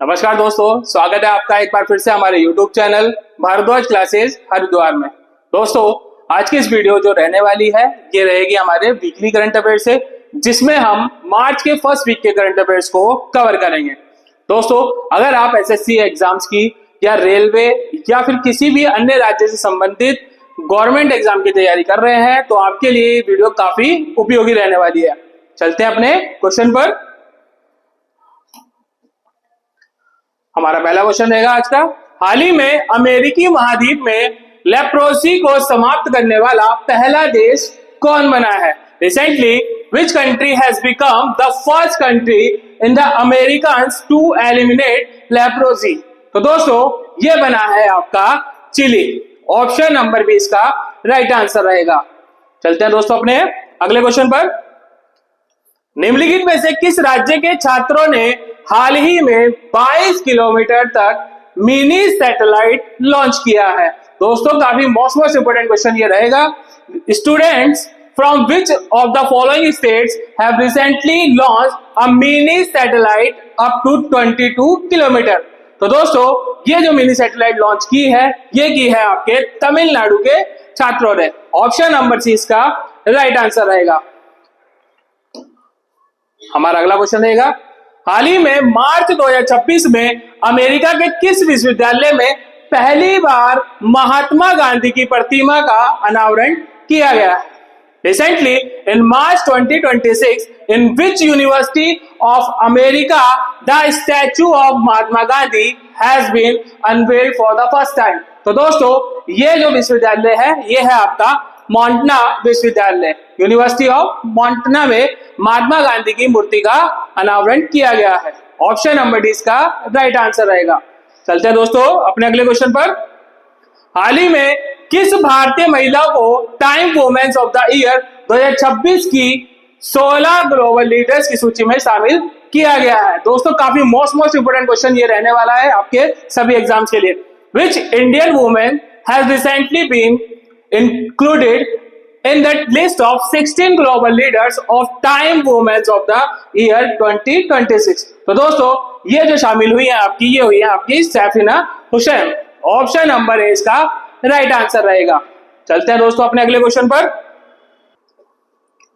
नमस्कार दोस्तों, स्वागत है आपका एक बार फिर से हमारे YouTube channel Bharadwaj classes Haridwar में। दोस्तों, आज की इस वीडियो जो रहने वाली है ये रहेगी हमारे वीकली करंट अफेयर से, जिसमें हम मार्च के फर्स्ट वीक के करंट अफेयर्स को कवर करेंगे। दोस्तों, अगर आप एसएससी एग्जाम्स की या रेलवे या फिर किसी भी अन्य राज्य से संबंधित गवर्नमेंट एग्जाम की तैयारी कर रहे हैं तो आपके लिए ये वीडियो काफी उपयोगी रहने वाली है। चलते हैं अपने क्वेश्चन पर। हमारा पहला क्वेश्चन रहेगा आज का, हाल ही में अमेरिकी महाद्वीप में लेप्रोसी को समाप्त करने वाला पहला देश कौन बना है? Recently which country has become the first country in the Americans to eliminate leprosy? तो दोस्तों, ये बना है आपका चिली। ऑप्शन नंबर 20 का राइट आंसर रहेगा। चलते हैं दोस्तों अपने अगले क्वेश्चन पर। निम्नलिखित में से किस राज्य के छात्रों ने हाल ही में 22 किलोमीटर तक मिनी सैटेलाइट लॉन्च किया है? दोस्तों, काफी मोस्ट इंपोर्टेंट क्वेश्चन ये रहेगा। Students from which of the following states have recently launch a mini satellite up to 22 kilometre? तो दोस्तों, ये जो मिनी सैटेलाइट लॉन्च की है ये की है आपके तमिलनाडु के छात्रों ने। ऑप्शन नंबर सी इसका राइट आंसर रहेगा। हमारा अगला क्वेश्चन रहेगा, हाल ही में मार्च 2026 में अमेरिका के किस विश्वविद्यालय में पहली बार महात्मा गांधी की प्रतिमा का अनावरण किया गया है? Recently in March 2026 in which university of America the statue of Mahatma Gandhi has been unveiled for the first time? तो दोस्तों, ये जो विश्वविद्यालय है ये है आपका मॉन्टना विश्वविद्यालय। यूनिवर्सिटी ऑफ मॉन्टना में महात्मा गांधी की मूर्ति का अनावरण किया गया है। ऑप्शन नंबर डी इसका राइट आंसर रहेगा। चलते हैं दोस्तों अपने अगले क्वेश्चन पर। हाल ही में किस भारतीय महिला को Time women's of the year 2026 की 16 ग्लोबल लीडर्स की सूची में शामिल किया गया है? दोस्तों, काफी मोस्ट इंपोर्टेंट क्वेश्चन ये रहने वाला है आपके सभी एग्जाम्स के लिए। Which Indian women has recently been included in that list of 16 global leaders of Time Women of the year 2026? तो दोस्तों, ये जो शामिल हुई है आपकी ये हुई है आपकी सैफिना हुसैन। ऑप्शन नंबर ए इसका राइट आंसर रहेगा। चलते हैं दोस्तों अपने अगले क्वेश्चन पर।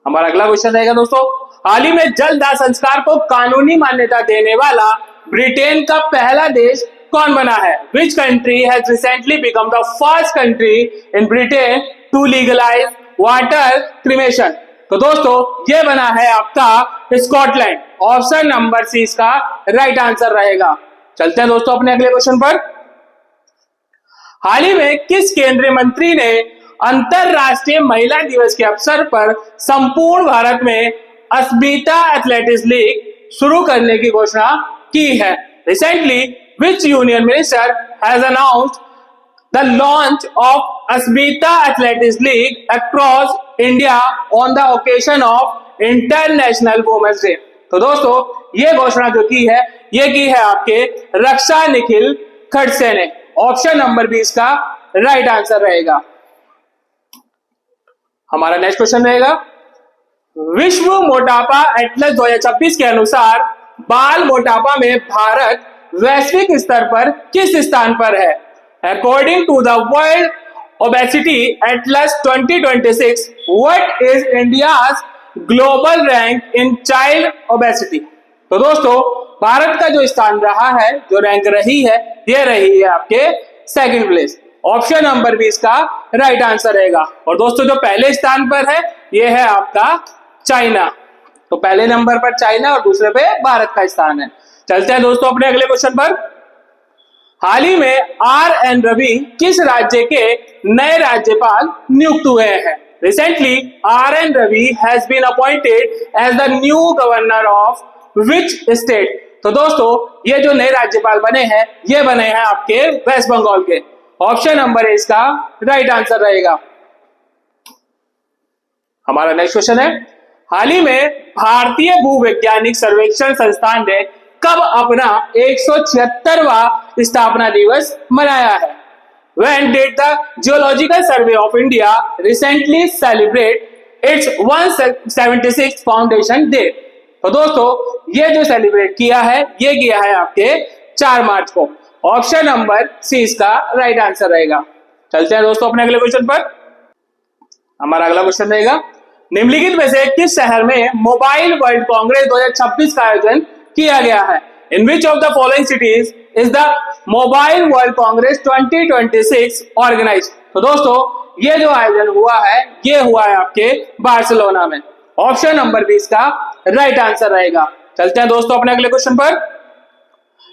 हमारा अगला क्वेश्चन रहेगा दोस्तों, हाल ही में जल दाह संस्कार को कानूनी मान्यता देने वाला ब्रिटेन का पहला देश कौन बना है? Which country has recently become the first country in Britain to legalize water cremation? तो दोस्तों, ये बना है आपका स्कॉटलैंड। ऑप्शन नंबर सी इसका राइट आंसर रहेगा। चलते हैं दोस्तों अपने अगले क्वेश्चन पर। हाल ही में किस केंद्रीय मंत्री ने अंतरराष्ट्रीय महिला दिवस के अवसर पर संपूर्ण भारत में अस्मिता एथलेटिक्स लीग शुरू करने की घोषणा की है? Recently which union minister has announced the launch of Asmita Athletics League across India on the occasion of International Women's Day? तो दोस्तों, ये घोषणा जो की है ये की है आपके रक्षा निखिल खड़से ने। ऑप्शन नंबर 20 का राइट आंसर रहेगा। हमारा नेक्स्ट क्वेश्चन रहेगा, विश्व मोटापा एटलस 2026 के अनुसार बाल मोटापा में भारत वैश्विक स्तर पर किस स्थान पर है? According to the World Obesity Atlas 2026, what is India's global rank in child obesity? तो दोस्तों, भारत का जो स्थान रहा है, जो रैंक रही है, ये रही है आपके सेकंड प्लेस। ऑप्शन नंबर 20 का राइट आंसर रहेगा। और दोस्तों, जो पहले स्थान पर है ये है आपका चाइना। तो पहले नंबर पर चाइना और दूसरे पे भारत का स्थान है। चलते हैं दोस्तों अपने अगले क्वेश्चन पर। हाल ही में R.N. रवि किस राज्य के नए राज्यपाल नियुक्त हुए हैं? Recently R.N. Ravi has been appointed as the new governor of which state? तो दोस्तों, ये जो नए राज्यपाल बने हैं ये बने हैं आपके वेस्ट बंगाल के। ऑप्शन नंबर ए इसका राइट आंसर रहेगा। हमारा नेक्स्ट क्वेश्चन है, हाल ही में भारतीय भूवैज्ञानिक सर्वेक्षण संस्थान ने कब अपना 176वां स्थापना दिवस मनाया है? When did the Geological Survey of India recently celebrate its 176th foundation day? तो दोस्तों, ये जो सेलिब्रेट किया है ये किया है आपके 4 मार्च को। ऑप्शन नंबर सी इसका राइट आंसर रहेगा। चलते हैं दोस्तों अपने अगले क्वेश्चन पर। हमारा अगला क्वेश्चन रहेगा, निम्नलिखित में से किस शहर में मोबाइल वर्ल्ड कांग्रेस 2026 का आयोजन किया गया है? In which of the following cities is the mobile world congress 2026 organise? तो दोस्तों ये जो आयोजन हुआ है ये हुआ है आपके बार्सिलोना में। ऑप्शन नंबर बी इसका राइट आंसर रहेगा। चलते हैं दोस्तों अपने अगले क्वेश्चन पर।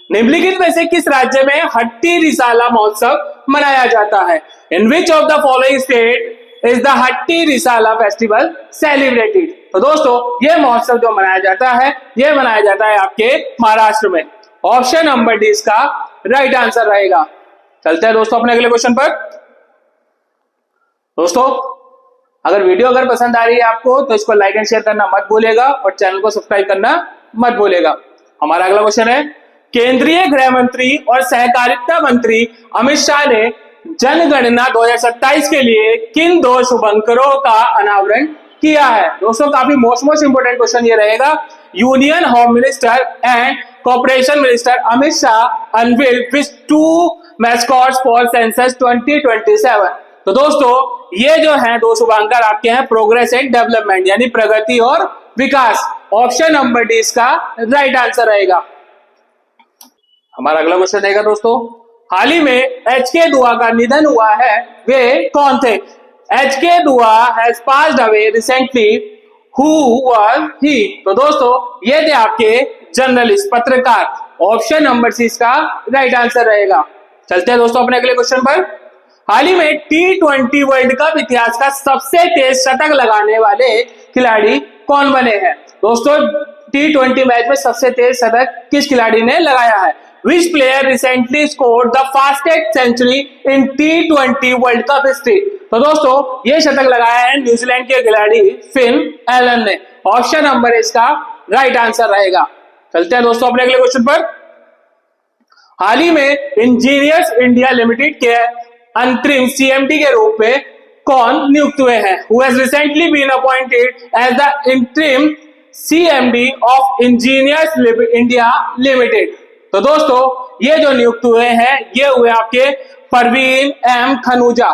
निम्नलिखित में से किस राज्य में हट्टी रिसाला महोत्सव मनाया जाता है? In which of the following state is the Hatti Risala festival celebrated? तो दोस्तों ये महोत्सव जो मनाया जाता है ये मनाया जाता है आपके महाराष्ट्र में। ऑप्शन नंबर डी इसका राइट आंसर रहेगा। चलते हैं दोस्तों अपने अगले क्वेश्चन पर। दोस्तों अगर वीडियो अगर पसंद आ रही है आपको तो इसको लाइक एंड शेयर करना मत भूलिएगा और चैनल को सब्सक्राइब करना मत भूलिएगा। हमारा अगला क्वेश्चन है, केंद्रीय गृह मंत्री और सहकारिता मंत्री अमित शाह ने जनगणना 2027 के लिए किन 2 शुभंकरों का अनावरण किया है? दोस्तों काफी मोस्ट इंपोर्टेंट क्वेश्चन ये रहेगा। Union home minister and corporation minister Amit Shah unveil which 2 mascots for census 2027? तो दोस्तों ये जो है 2 शुभांकर आपके हैं प्रोग्रेस एंड डेवलपमेंट यानी प्रगति और विकास। ऑप्शन नंबर डी इसका राइट आंसर रहेगा। हमारा अगला क्वेश्चन रहेगा दोस्तों, हाल ही में एच.के. दुआ का निधन हुआ है, वे कौन थे? एच.के. दुआ has passed away recently, who was he? तो दोस्तों ये थे आपके जर्नलिस्ट पत्रकार। ऑप्शन नंबर सी इसका राइट आंसर रहेगा। चलते हैं दोस्तों अपने अगले क्वेश्चन पर। हाल ही में T20 वर्ल्ड कप इतिहास का सबसे तेज शतक लगाने वाले खिलाड़ी कौन बने हैं? दोस्तों T20 मैच में सबसे तेज शतक किस खिलाड़ी ने लगाया है? Which player recently scored the fastest century in T20 world cup history? तो दोस्तों ये शतक लगाया है न्यूजीलैंड के खिलाड़ी फिन एलन ने। ऑप्शन नंबर इसका राइट आंसर रहेगा। चलते हैं दोस्तों अपने अगले क्वेश्चन पर। हाल ही में इंजीनियर्स इंडिया लिमिटेड के अंतरिम सीएमडी के रूप में कौन नियुक्त हुए हैं? Who has recently been appointed as the interim CMD of Engineers India Limited? तो दोस्तों ये जो नियुक्त हुए हैं ये हुए आपके Parveen M Khanuja.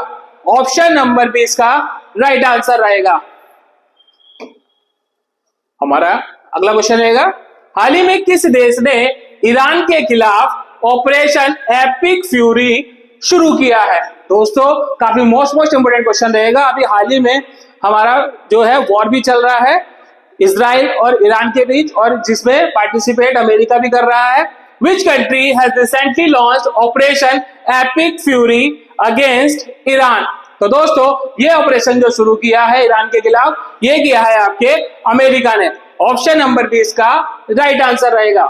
Option number B इसका राइट आंसर रहेगा। हमारा अगला क्वेश्चन रहेगा, हाल ही में किस देश ने ईरान के खिलाफ ऑपरेशन एपिक फ्यूरी शुरू किया है? दोस्तों काफी मोस्ट इंपोर्टेंट क्वेश्चन रहेगा। अभी हाल ही में हमारा जो है वॉर भी चल रहा है इजराइल और ईरान के बीच और जिसमें पार्टिसिपेट अमेरिका भी कर रहा है। Which country has recently launched Operation Epic Fury against Iran? तो दोस्तों ये ऑपरेशन जो शुरू किया है ईरान के खिलाफ ये किया है आपके अमेरिका ने। ऑप्शन नंबर बी इसका राइट आंसर रहेगा।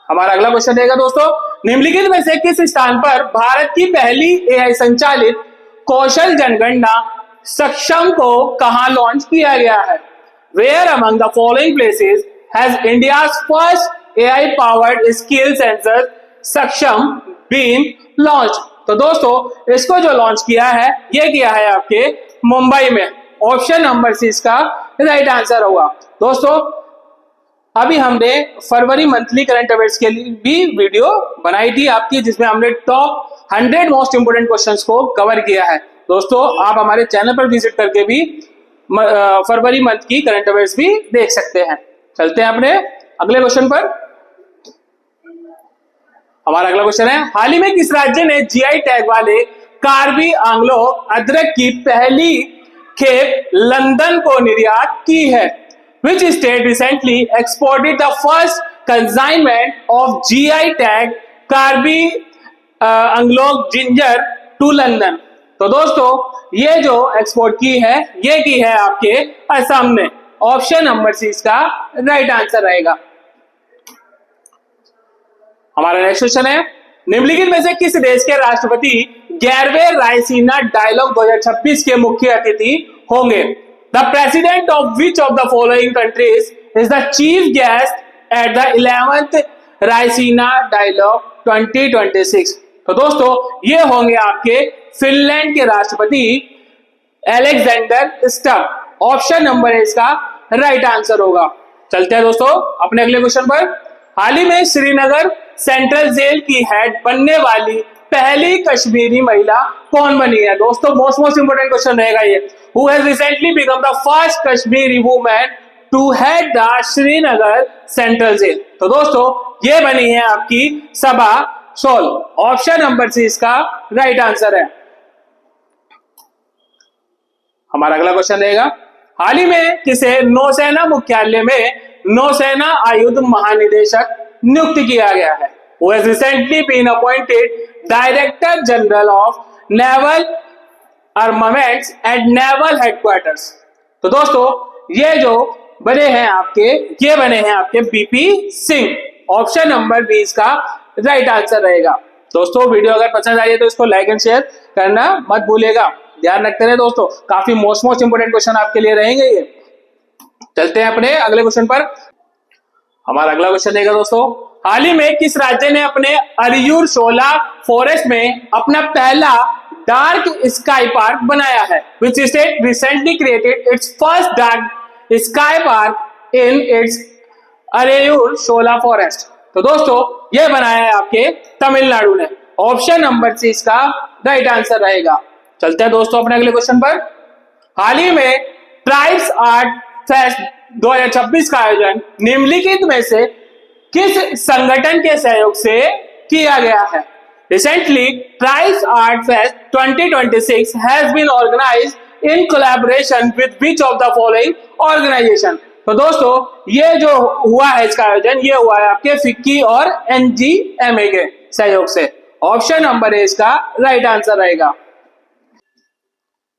हमारा अगला क्वेश्चन रहेगा दोस्तों, निम्नलिखित में से किस स्थान पर भारत की पहली एआई संचालित कौशल जनगणना सक्षम को कहां लॉन्च किया गया है? Where among the following places has India's first AI powered skill sensor सक्षम been launched? तो दोस्तों इसको जो लॉन्च किया है ये किया है आपके मुंबई में। ऑप्शन नंबर सी इसका राइट आंसर होगा। दोस्तों अभी हमने फरवरी मंथली करंट अफेयर्स के लिए भी वीडियो बनाई थी आपकी जिसमें हमने टॉप 100 मोस्ट इंपोर्टेंट क्वेश्चंस को कवर किया है। दोस्तों आप हमारे चैनल पर विजिट करके भी फरवरी मंथ की करंट अफेयर्स भी देख सकते हैं। चलते हैं अपने अगले क्वेश्चन पर। हमारा अगला क्वेश्चन है, हाल ही में किस राज्य ने जीआई टैग वाले कार्बी आंग्लो अदरक की पहली खेप लंदन को निर्यात की है? Which state recently exported the first consignment of GI tag Karbi Anglong ginger to London? तो दोस्तों ये जो एक्सपोर्ट की है ये की है आपके असम ने। ऑप्शन नंबर सी इसका राइट आंसर रहेगा। हमारा नेक्स्ट क्वेश्चन है, निम्नलिखित में से किस देश के राष्ट्रपति 11वें रायसीना डायलॉग 2026 के मुख्य अतिथि होंगे? The president of which of the following countries is the chief guest at the 11th Raisina dialogue 2026? तो दोस्तों ये होंगे आपके फिनलैंड के राष्ट्रपति एलेक्जेंडर स्टब। ऑप्शन नंबर इसका राइट आंसर होगा। चलते हैं दोस्तों अपने अगले क्वेश्चन पर। हाल ही में श्रीनगर सेंट्रल जेल की हेड बनने वाली पहली कश्मीरी महिला कौन बनी है? दोस्तों मोस्ट इंपोर्टेंट क्वेश्चन रहेगा ये। Who has recently become the first Kashmiri women to head the Srinagar central jail? तो दोस्तों ये बनी है आपकी Saba Sol. Option number C इसका राइट आंसर है। हमारा अगला क्वेश्चन रहेगा, हाल ही में किसे नौसेना मुख्यालय में नौसेना आयुध महानिदेशक नियुक्त किया गया है? Who has recently been appointed Director General of Naval Armaments at Naval Headquarters? तो दोस्तों ये जो बने हैं आपके बीपी सिंह। ऑप्शन नंबर 20 का राइट आंसर रहेगा। दोस्तों वीडियो अगर पसंद आई है तो इसको लाइक एंड शेयर करना मत भूलिएगा। ध्यान रखते रहे दोस्तों, काफी मोस्ट इंपोर्टेंट क्वेश्चन आपके लिए रहेंगे ये। चलते हैं अपने अगले क्वेश्चन पर। हमारा अगला क्वेश्चन रहेगा दोस्तों, हाल ही में किस राज्य ने अपने अरियूर शोला फॉरेस्ट में अपना पहला डार्क स्काई पार्क बनाया है? Which state recently created its first dark sky park in its Ariyur Shola forest? तो दोस्तों यह बनाया है आपके तमिलनाडु ने। ऑप्शन नंबर सी इसका राइट आंसर रहेगा। चलते हैं दोस्तों अपने अगले क्वेश्चन पर। हाल ही में ट्राइब्स आर्ट फेस्ट 2026 का आयोजन निम्नलिखित में से किस संगठन के सहयोग से किया गया है? Recently tribes art fest 2026 has been organised in collaboration with which of the following organisation? तो दोस्तों ये जो हुआ है इसका आयोजन, ये हुआ है आपके फिक्की और एनजीएमए के सहयोग से। ऑप्शन नंबर ए इसका राइट आंसर रहेगा।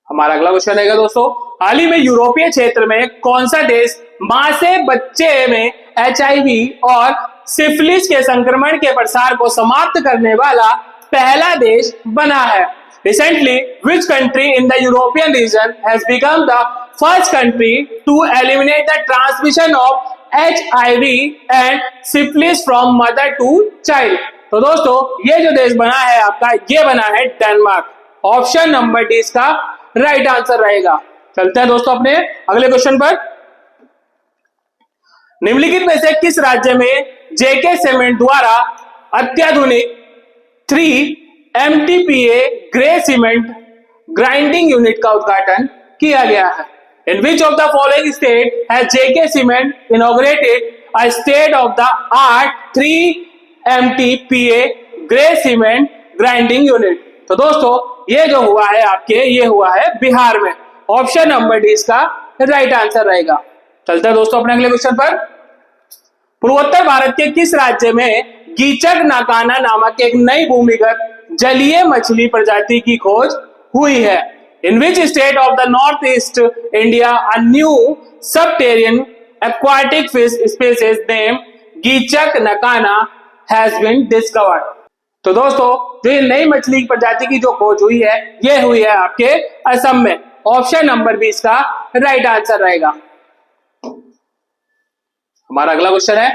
हमारा अगला क्वेश्चन रहेगा दोस्तों, हाल ही में यूरोपीय क्षेत्र में कौन सा देश मां से बच्चे में एचआईवी और सिफिलिस के संक्रमण के प्रसार को समाप्त करने वाला पहला देश बना है? Recently which country in the European region has become the first country to eliminate the transmission of HIV and syphilis from mother to child? तो दोस्तों ये जो देश बना है आपका, ये बना है डेनमार्क। ऑप्शन नंबर डी इसका राइट आंसर रहेगा। चलते हैं दोस्तों अपने अगले क्वेश्चन पर। निम्नलिखित में से किस राज्य में जेके सीमेंट द्वारा अत्याधुनिक 3 MTPA grey cement grinding unit का उद्घाटन किया गया है? In which of the following state has JK cement inaugurated a state of the art 3 MTPA grey cement grinding unit? तो दोस्तों ये जो हुआ है आपके, ये हुआ है बिहार में। ऑप्शन नंबर डी इसका राइट आंसर रहेगा। चलते हैं दोस्तों अपने अगले क्वेश्चन पर। पूर्वोत्तर भारत के किस राज्य में गीचक नाकाना नामक एक नई भूमिगत जलीय मछली प्रजाति की खोज हुई है? In which state of the north east India a new subterranean aquatic fish species name Gichak Nakana has been discovered? तो दोस्तों जो ये नई मछली प्रजाति की जो खोज हुई है, ये हुई है आपके असम में। ऑप्शन नंबर 20 का राइट आंसर रहेगा। हमारा अगला क्वेश्चन है,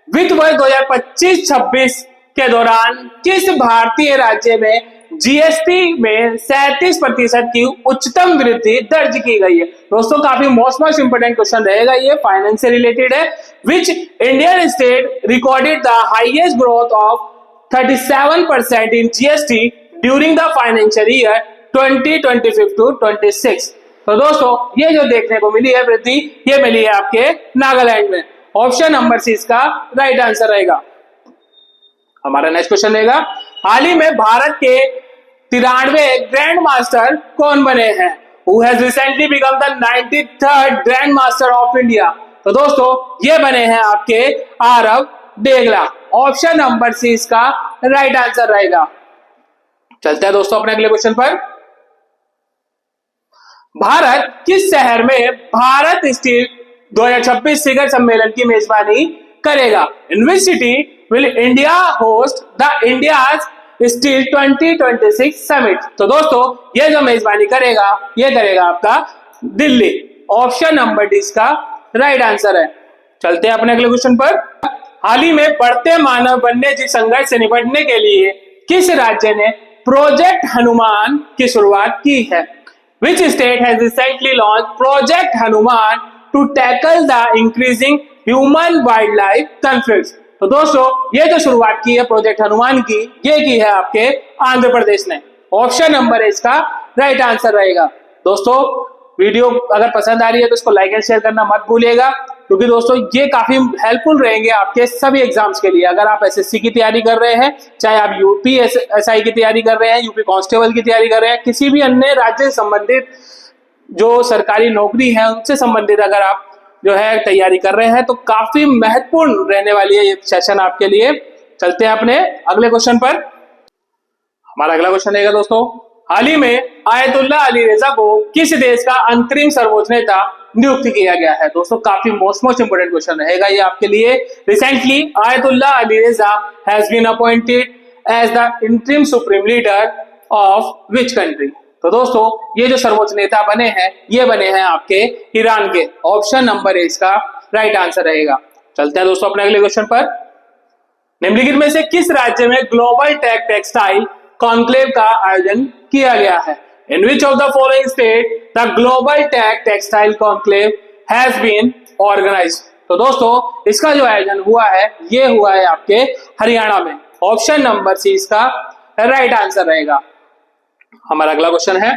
वित्त वर्ष 2025-26 के दौरान किस भारतीय राज्य में जीएसटी में 37% की उच्चतम वृद्धि दर्ज की गई है? दोस्तों काफी मोस्ट इंपोर्टेंट क्वेश्चन रहेगा, ये फाइनेंस से रिलेटेड है। Which Indian state recorded the highest growth of 37% in GST during the financial year 2025-26? तो दोस्तों ये जो देखने को मिली है वृद्धि, ये मिली है आपके नागालैंड में। ऑप्शन नंबर सी इसका राइट आंसर रहेगा। हमारा नेक्स्ट क्वेश्चन रहेगा, हाल ही में भारत के 93वें ग्रैंड मास्टर कौन बने हैं? Who has recently become the 93rd grand master of India? तो दोस्तों ये बने हैं आपके Aarav Degala. Option number C इसका राइट आंसर रहेगा। चलते हैं दोस्तों अपने अगले क्वेश्चन पर। भारत किस शहर में भारत स्टील 2026 शिखर सम्मेलन की मेजबानी करेगा? In which city will India host the India's steel 2026 summit? तो दोस्तों ये जो मेजबानी करेगा, ये करेगा आपका दिल्ली। ऑप्शन नंबर डी इसका राइट आंसर है। चलते हैं अपने अगले क्वेश्चन पर। हाल ही में बढ़ते मानव वन्य जीव संघर्ष से निपटने के लिए किस राज्य ने प्रोजेक्ट हनुमान की शुरुआत की है? Which state has recently launched Project Hanuman to tackle the increasing human wildlife conflicts? तो दोस्तों ये जो शुरुआत की है प्रोजेक्ट हनुमान की, ये की है आपके आंध्र प्रदेश ने। ऑप्शन नंबर इसका राइट आंसर रहेगा। दोस्तों वीडियो अगर पसंद आ रही है तो इसको लाइक एंड शेयर करना मत भूलिएगा, क्योंकि दोस्तों ये काफी हेल्पफुल रहेंगे आपके सभी एग्जाम्स के लिए। अगर आप एसएससी की तैयारी कर रहे हैं, चाहे आप यूपी एसआई की तैयारी कर रहे हैं, यूपी कांस्टेबल की तैयारी कर रहे हैं, किसी भी अन्य राज्य से संबंधित जो सरकारी नौकरी है उनसे संबंधित अगर आप जो है तैयारी कर रहे हैं, तो काफी महत्वपूर्ण रहने वाली है ये सेशन आपके लिए। चलते हैं अपने अगले क्वेश्चन पर। हमारा अगला क्वेश्चन रहेगा दोस्तों, हाल ही में आयतुल्ला अली रेजा को किस देश का अंतरिम सर्वोच्च नेता नियुक्त किया गया है? दोस्तों काफी मोस्ट इंपोर्टेंट क्वेश्चन रहेगा ये आपके लिए। Recently Ayatollah Ali Reza has been appointed as the interim supreme leader of which country? तो दोस्तों ये जो सर्वोच्च नेता बने हैं, ये बने हैं आपके ईरान के। ऑप्शन नंबर इसका राइट आंसर रहेगा। चलते हैं दोस्तों अपने अगले क्वेश्चन पर। निम्नलिखित में से किस राज्य में ग्लोबल टेक टेक्सटाइल कॉन्क्लेव का आयोजन किया गया है? In which of the following state the global tech textile conclave has been organised? तो दोस्तों इसका जो आयोजन हुआ है, ये हुआ है आपके हरियाणा में। ऑप्शन नंबर सी इसका राइट आंसर रहेगा। हमारा अगला क्वेश्चन है,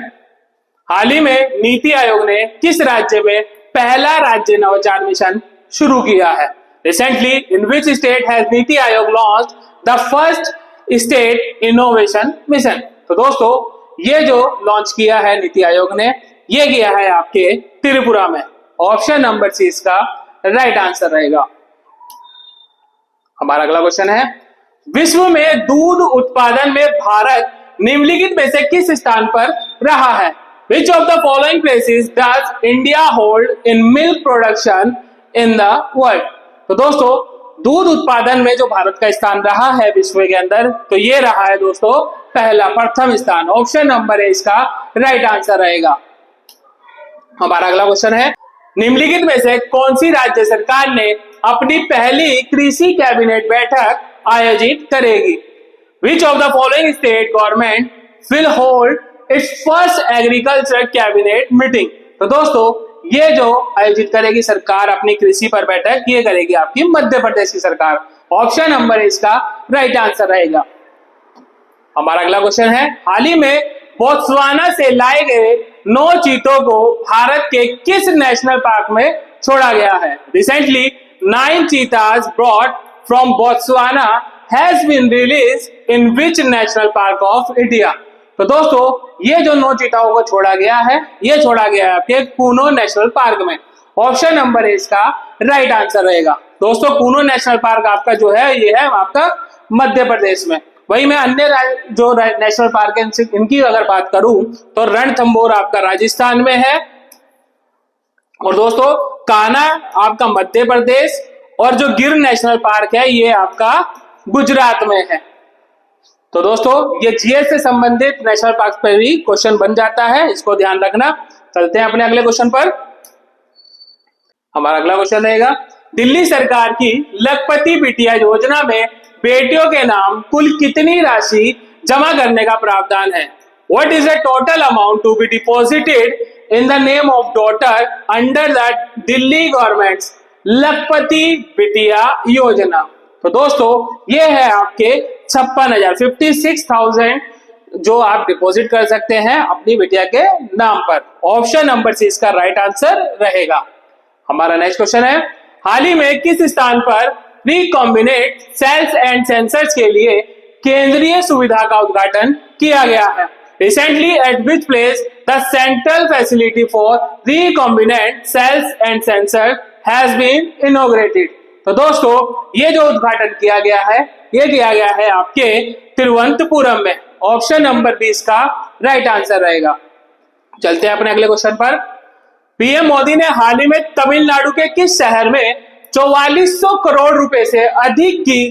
हाल ही में नीति आयोग ने किस राज्य में पहला राज्य नवाचार मिशन शुरू किया है? Recently in which state has NITI Aayog launched the first state innovation mission? तो दोस्तों ये जो लॉन्च किया है नीति आयोग ने, ये किया है आपके त्रिपुरा में। ऑप्शन नंबर सी इसका राइट आंसर रहेगा। हमारा अगला क्वेश्चन है, विश्व में दूध उत्पादन में भारत निम्नलिखित में से किस स्थान पर रहा है? Which of the following places does India hold in milk production in the world? तो दोस्तों दूध उत्पादन में जो भारत का स्थान रहा है विश्व के अंदर, तो ये रहा है दोस्तों पहला प्रथम स्थान। ऑप्शन नंबर है इसका राइट आंसर रहेगा। हमारा अगला क्वेश्चन है, निम्नलिखित में से कौन सी राज्य सरकार ने अपनी पहली कृषि कैबिनेट बैठक आयोजित करेगी? Which of the following state government will hold its first agriculture cabinet meeting? तो दोस्तों ये जो आयोजित करेगी सरकार अपनी कृषि पर बैठक, ये करेगी आपकी मध्य प्रदेश की सरकार। ऑप्शन नंबर इसका राइट आंसर रहेगा। हमारा अगला क्वेश्चन है, हाल ही में बोत्सवाना से लाए गए 9 चीतों को भारत के किस नेशनल पार्क में छोड़ा गया है? Recently 9 चीताज brought from Botswana has been released in which national park of India? तो दोस्तों ये जो 9 चीताओं को छोड़ा गया है, ये छोड़ा गया है आपके कूनो नेशनल पार्क में। ऑप्शन नंबर इसका राइट आंसर रहेगा। दोस्तों कूनो नेशनल पार्क आपका जो है, ये है आपका मध्य प्रदेश में। वही मैं अन्य जो नेशनल पार्क है इनकी अगर बात करूं तो रणथंभौर आपका राजस्थान में है, और दोस्तों कान्हा आपका मध्य प्रदेश, और जो गिर नेशनल पार्क है ये आपका गुजरात में है। तो दोस्तों ये जीएस से संबंधित नेशनल पार्क पर भी क्वेश्चन बन जाता है, इसको ध्यान रखना। चलते हैं अपने अगले क्वेश्चन पर। हमारा अगला क्वेश्चन रहेगा, दिल्ली सरकार की लखपति बिटिया योजना में बेटियों के नाम कुल कितनी राशि जमा करने का प्रावधान है? What is the total amount to be deposited in the name of daughter under the Delhi government's लखपति बिटिया योजना? तो दोस्तों ये है आपके 56,000 जो आप डिपॉजिट कर सकते हैं अपनी बिटिया के नाम पर। ऑप्शन नंबर सी इसका राइट आंसर रहेगा। हमारा नेक्स्ट क्वेश्चन है, हाल ही में किस स्थान पर रिकॉम्बिनेट सेल्स एंड सेंसर्स के लिए केंद्रीय सुविधा का उद्घाटन किया गया है? Recently at which place the central facility for recombinant cells and sensor has been inaugurated? तो दोस्तों ये जो उद्घाटन किया गया है, ये किया गया है आपके तिरुवनंतपुरम में। ऑप्शन नंबर 20 का राइट आंसर रहेगा। चलते हैं अपने अगले क्वेश्चन पर। पीएम मोदी ने हाल ही में तमिलनाडु के किस शहर में 4400 करोड़ रुपए से अधिक की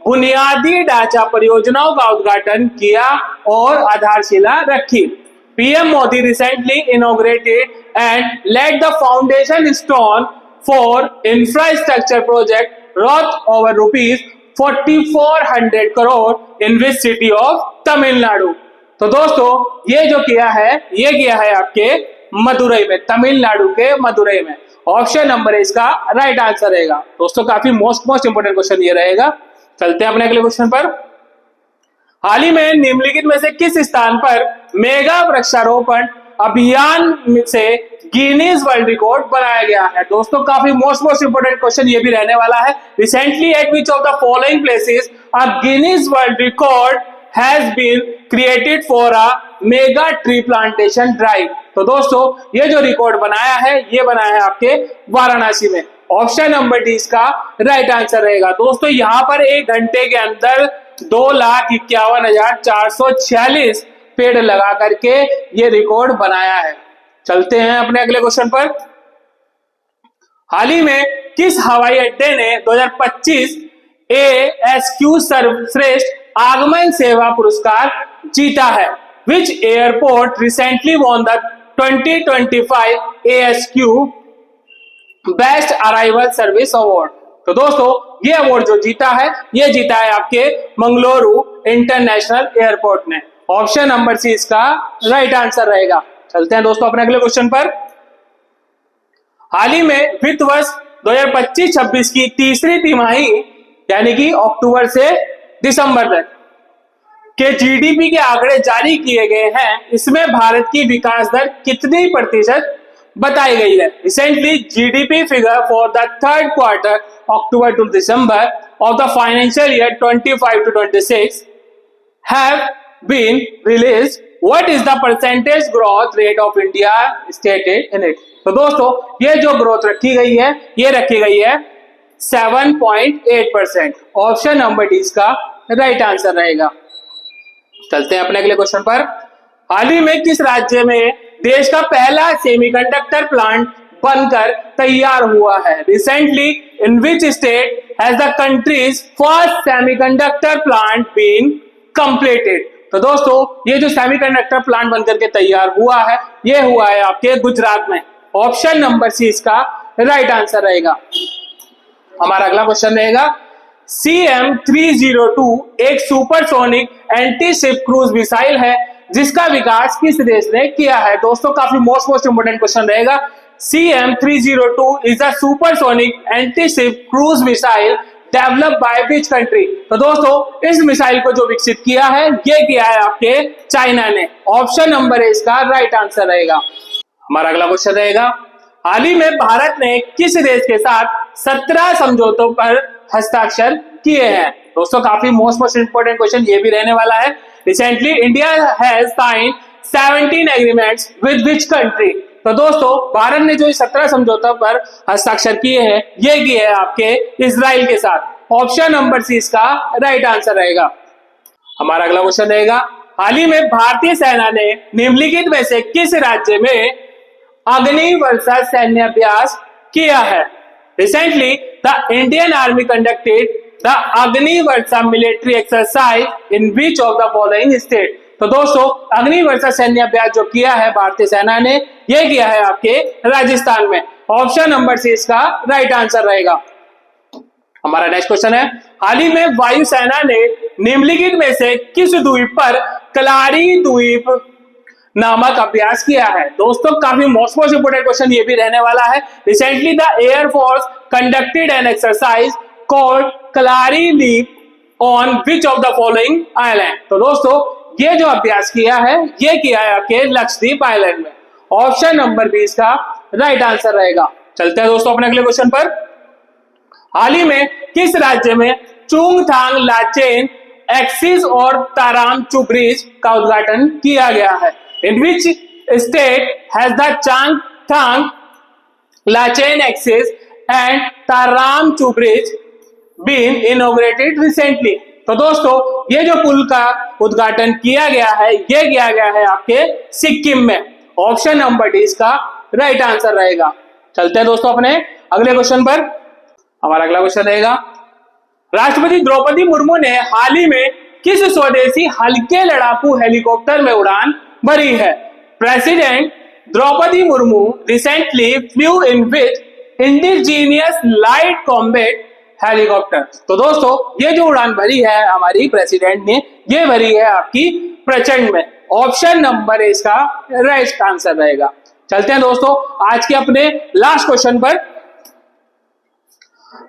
बुनियादी ढांचा परियोजनाओं का उद्घाटन किया और आधारशिला रखी? PM Modi recently inaugurated and laid the foundation stone for infrastructure project worth over rupees 4,400 crore in which city of Tamil Nadu? तो दोस्तों ये जो किया है, ये किया है आपके मदुरई में, तमिलनाडु के मदुरई में। ऑप्शन नंबर इसका राइट आंसर रहेगा। दोस्तों काफी मोस्ट इंपोर्टेंट क्वेश्चन ये रहेगा। चलते हैं अपने अगले क्वेश्चन पर। हाल ही में निम्नलिखित में से किस स्थान पर मेगा वृक्षारोपण अभियान से गिनीज वर्ल्ड रिकॉर्ड बनाया गया है? दोस्तों काफी मोस्ट इंपोर्टेंट क्वेश्चन ये भी रहने वाला है। Recently at which of the following places a Guinness world record has been created for a mega tree plantation drive? तो दोस्तों ये जो रिकॉर्ड बनाया है ये बनाया है आपके वाराणसी में। ऑप्शन नंबर डी इसका राइट आंसर रहेगा। दोस्तों यहां पर 1 घंटे के अंदर 2,51,446 पेड़ लगा करके ये रिकॉर्ड बनाया है। चलते हैं अपने अगले क्वेश्चन पर। हाल ही में किस हवाई अड्डे ने 2025 ASQ सर्वश्रेष्ठ आगमन सेवा पुरस्कार जीता है? Which airport recently won the 2025 ASQ best arrival service award? तो दोस्तों ये अवार्ड जो जीता है ये जीता है आपके मंगलुरु इंटरनेशनल एयरपोर्ट ने। ऑप्शन नंबर सी इसका राइट आंसर रहेगा। चलते हैं दोस्तों अपने अगले क्वेश्चन पर। हाल ही में वित्त वर्ष 2025-26 की तीसरी तिमाही यानी कि अक्टूबर से दिसंबर तक के जीडीपी के आंकड़े जारी किए गए हैं। इसमें भारत की विकास दर कितनी प्रतिशत बताई गई है? Recently GDP figure for the third quarter October to December of the financial year 25-26 have been released. What is the percentage growth rate of India stated in it? तो दोस्तों ये जो ग्रोथ रखी गई है ये रखी गई है 7.8%। ऑप्शन नंबर डी इसका राइट आंसर रहेगा। चलते हैं अपने अगले क्वेश्चन पर। हाल ही में किस राज्य में देश का पहला सेमीकंडक्टर प्लांट बनकर तैयार हुआ है? Recently in which state has the country's first semiconductor plant been completed? तो दोस्तों ये जो सेमीकंडक्टर प्लांट बनकर के तैयार हुआ है ये हुआ है आपके गुजरात में। ऑप्शन नंबर सी इसका राइट आंसर रहेगा। हमारा अगला क्वेश्चन रहेगा CM-302 एक supersonic anti ship cruise missile है जिसका विकास किस देश ने किया है? दोस्तों काफी मोस्ट इंपोर्टेंट क्वेश्चन रहेगा। CM-302 is a supersonic anti ship cruise missile developed by which country? तो दोस्तों इस मिसाइल को जो विकसित किया है ये किया है आपके चाइना ने। ऑप्शन नंबर है इसका राइट आंसर रहेगा। हमारा अगला क्वेश्चन रहेगा हाल ही में भारत ने किस देश के साथ 17 समझौतों पर हस्ताक्षर किए हैं? दोस्तों काफी मोस्ट इंपोर्टेंट क्वेश्चन ये भी रहने वाला है। Recently India has signed 17 agreements with which country? तो दोस्तों भारत ने जो 17 समझौतों पर हस्ताक्षर किए हैं ये किए हैं आपके इजराइल के साथ। ऑप्शन नंबर सी इसका राइट आंसर रहेगा। हमारा अगला क्वेश्चन रहेगा हाल ही में भारतीय सेना ने निम्नलिखित में से किस राज्य में अग्निवर्षा सैन्य अभ्यास किया है? Recently the Indian army conducted the Agnivarsha military exercise in which of the following state? तो दोस्तों अग्निवर्षा सैन्य अभ्यास जो किया है भारतीय सेना ने यह किया है आपके राजस्थान में। ऑप्शन नंबर सी इसका राइट आंसर रहेगा। हमारा नेक्स्ट क्वेश्चन है हाल ही में वायुसेना ने निम्नलिखित में से किस द्वीप पर कलारी द्वीप नामक अभ्यास किया है? दोस्तों काफी मोस्ट इंपोर्टेंट क्वेश्चन ये भी रहने वाला है। Recently the air force conducted an exercise called Kalari leap on which of the following island? तो दोस्तों ये जो अभ्यास किया है ये किया है आपके लक्षद्वीप आइलैंड में। ऑप्शन नंबर बी इसका राइट आंसर रहेगा। चलते हैं दोस्तों अपने अगले क्वेश्चन पर। हाल ही में किस राज्य में चुंगथांग लाचेन एक्सिस और ताराम-चू ब्रिज का उद्घाटन किया गया है? In which state has the Chungthang Lachen axis and Taramchu bridge been inaugurated recently? तो दोस्तों ये जो पुल का उद्घाटन किया गया है ये किया गया है आपके सिक्किम में। ऑप्शन नंबर डी इसका राइट आंसर रहेगा। चलते हैं दोस्तों अपने अगले क्वेश्चन पर। हमारा अगला क्वेश्चन रहेगा राष्ट्रपति द्रौपदी मुर्मू ने हाल ही में किस स्वदेशी हल्के लड़ाकू हेलीकॉप्टर में उड़ान भरी है? President Droupadi Murmu recently flew in which indigenous light combat helicopter? तो दोस्तों ये जो उड़ान भरी है हमारी प्रेसिडेंट ने ये भरी है आपकी प्रचंड में। ऑप्शन नंबर इसका राइट आंसर रहेगा। चलते हैं दोस्तों आज के अपने लास्ट क्वेश्चन पर।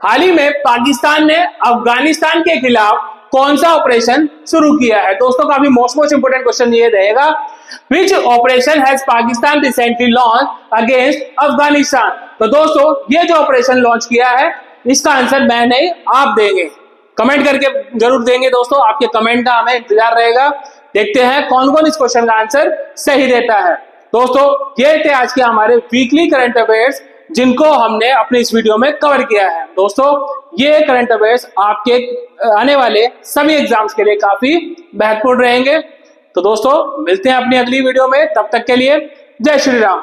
हाल ही में पाकिस्तान ने अफगानिस्तान के खिलाफ कौन सा ऑपरेशन शुरू किया है? दोस्तों काफी मोस्ट इंपोर्टेंट क्वेश्चन ये रहेगा, which operation has Pakistan recently launch against Afghanistan. तो दोस्तों ये जो ऑपरेशन लॉन्च किया है इसका आंसर मैं नहीं आप देंगे, कमेंट करके जरूर देंगे। दोस्तों आपके कमेंट का हमें इंतजार रहेगा, देखते हैं कौन कौन इस क्वेश्चन का आंसर सही देता है। दोस्तों ये थे आज के हमारे वीकली करंट अफेयर्स जिनको हमने अपने इस वीडियो में कवर किया है। दोस्तों ये करंट अफेयर्स आपके आने वाले सभी एग्जाम्स के लिए काफी महत्वपूर्ण रहेंगे। तो दोस्तों मिलते हैं अपनी अगली वीडियो में, तब तक के लिए जय श्री राम।